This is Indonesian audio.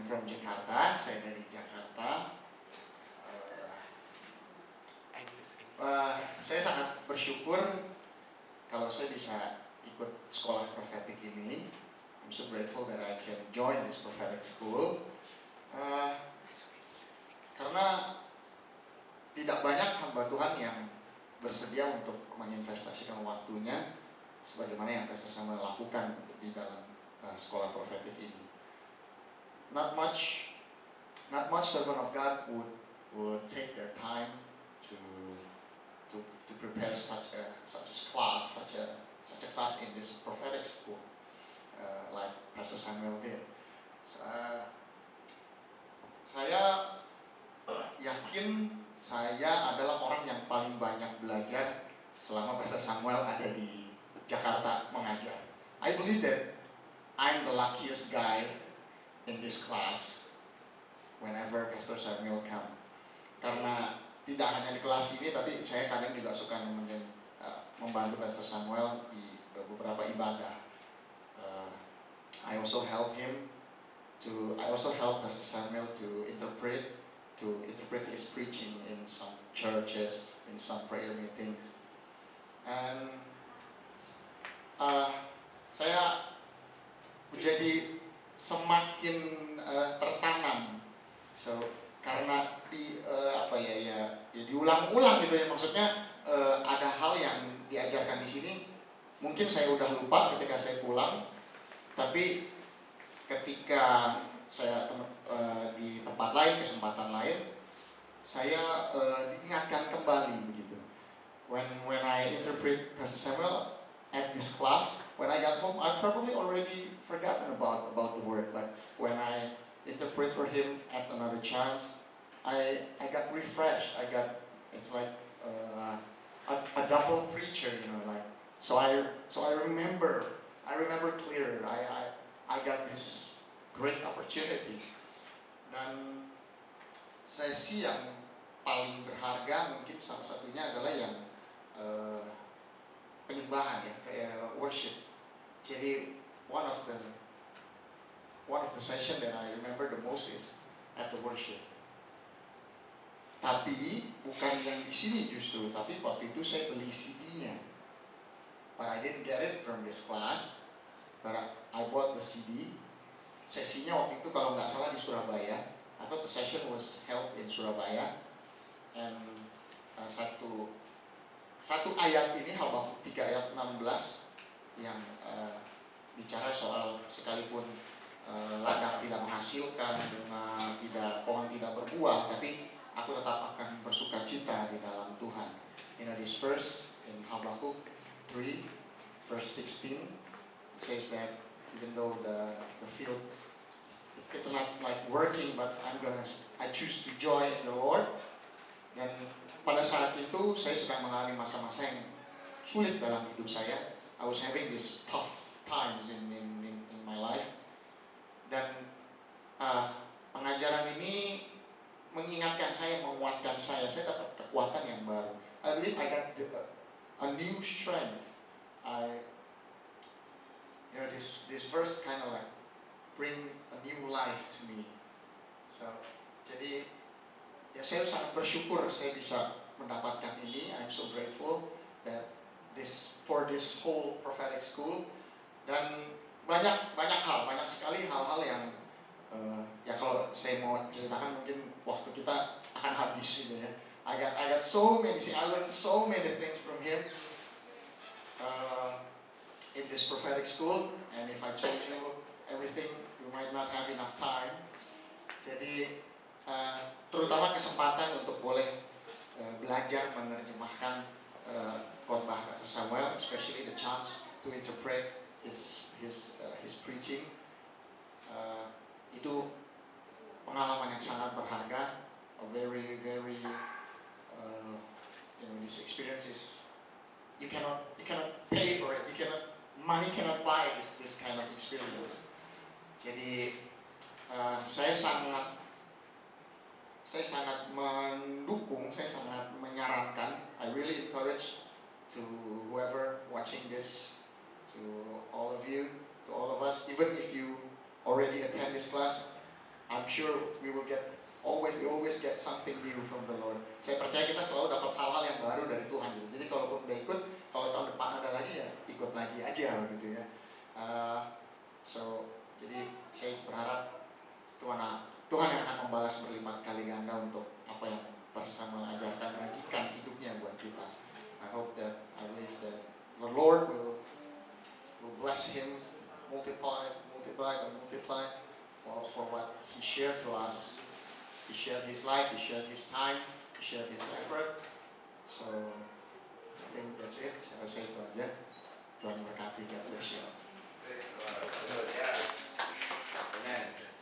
from Jakarta. Saya dari Jakarta. Saya sangat bersyukur kalau saya bisa ikut sekolah prophetic ini. I'm so grateful that I can join this prophetic school. Karena tidak banyak hamba Tuhan yang bersedia untuk menginvestasikan waktunya sebagaimana yang Pastor Samuel lakukan di dalam sekolah prophetic ini. Not much servant of God would take their time to prepare such a class in this prophetic school, like Pastor Samuel did. Saya yakin saya adalah orang yang paling banyak belajar selama Pastor Samuel ada di Jakarta mengajar. I believe that I'm the luckiest guy in this class whenever Pastor Samuel come. Karena tidak hanya di kelas ini, tapi saya kadang juga suka membantu Pastor Samuel di beberapa ibadah. I also help Pastor Samuel to interpret his preaching in some churches, in some prayer meetings. And saya menjadi semakin tertanam. So karena diulang-ulang gitu ya, maksudnya ada hal yang diajarkan di sini mungkin saya udah lupa ketika saya pulang, tapi ketika saya di tempat lain, kesempatan lain, saya diingatkan kembali begitu. When I interpret Pastor Samuel at this class, when I got home, I probably already forgotten about the word, but when I interpret for him at another chance, I got refreshed. It's like a double preacher, like. So I remember clear. I got this great opportunity. Dan sesi yang paling berharga mungkin salah satunya adalah yang penyembahan ya, kayak worship. Jadi one of the session that I remember the most is at the worship. Tapi bukan yang di sini justru, tapi waktu itu saya beli CD-nya. But I didn't get it from this class, but I bought the CD. Sesinya waktu itu kalau nggak salah di Surabaya. I thought the session was held in Surabaya. And satu ayat ini, Habakuk 3 ayat 16 yang bicara soal sekalipun ladang tidak menghasilkan, pohon tidak berbuah, tapi aku tetap akan bersuka cita di dalam Tuhan. This verse in Habakuk 3 verse 16, it says that even though the field it's not like working, but I choose to joy in the Lord. Dan pada saat itu saya sedang mengalami masa-masa yang sulit dalam hidup saya. I was having these tough times in my life. Dan pengajaran ini mengingatkan saya, menguatkan saya dapat kekuatan yang baru. I believe I got a new strength. This verse kind of like bring a new life to me. So jadi ya saya sangat bersyukur saya bisa mendapatkan ini. I'm so grateful that for this whole prophetic school. Dan banyak sekali hal-hal yang ya kalau saya mau ceritakan mungkin waktu kita akan habis gitu ya. I got so many things. I learned so many things from him in this prophetic school. And if I told you everything, you might not have enough time. Jadi terutama kesempatan untuk boleh belajar menerjemahkan khotbah Pastor Samuel, especially the chance to interpret his preaching. Itu pengalaman yang sangat berharga. A very this experience is you cannot pay for it. Money cannot buy this kind of experience. Jadi saya sangat mendukung, saya sangat menyarankan. I really encourage to whoever watching this, to all of you, to all of us, even if you already attend this class, I'm sure we always get something new from the Lord. Saya percaya kita selalu dapat hal-hal yang baru dari Tuhan gitu. Jadi kalaupun udah ikut, kalau tahun depan ada lagi ya ikut lagi aja gitu ya. Jadi saya berharap Tuhan yang akan membalas berlipat kali ganda untuk apa yang bersama ajarkan, bagikan hidupnya buat kita. I believe that the Lord will bless him, multiply for what he shared to us. He shared his life, he shared his time, he shared his effort. So I think that's it. Saya rasa itu aja. Tuhan berkati. God bless you. Amen.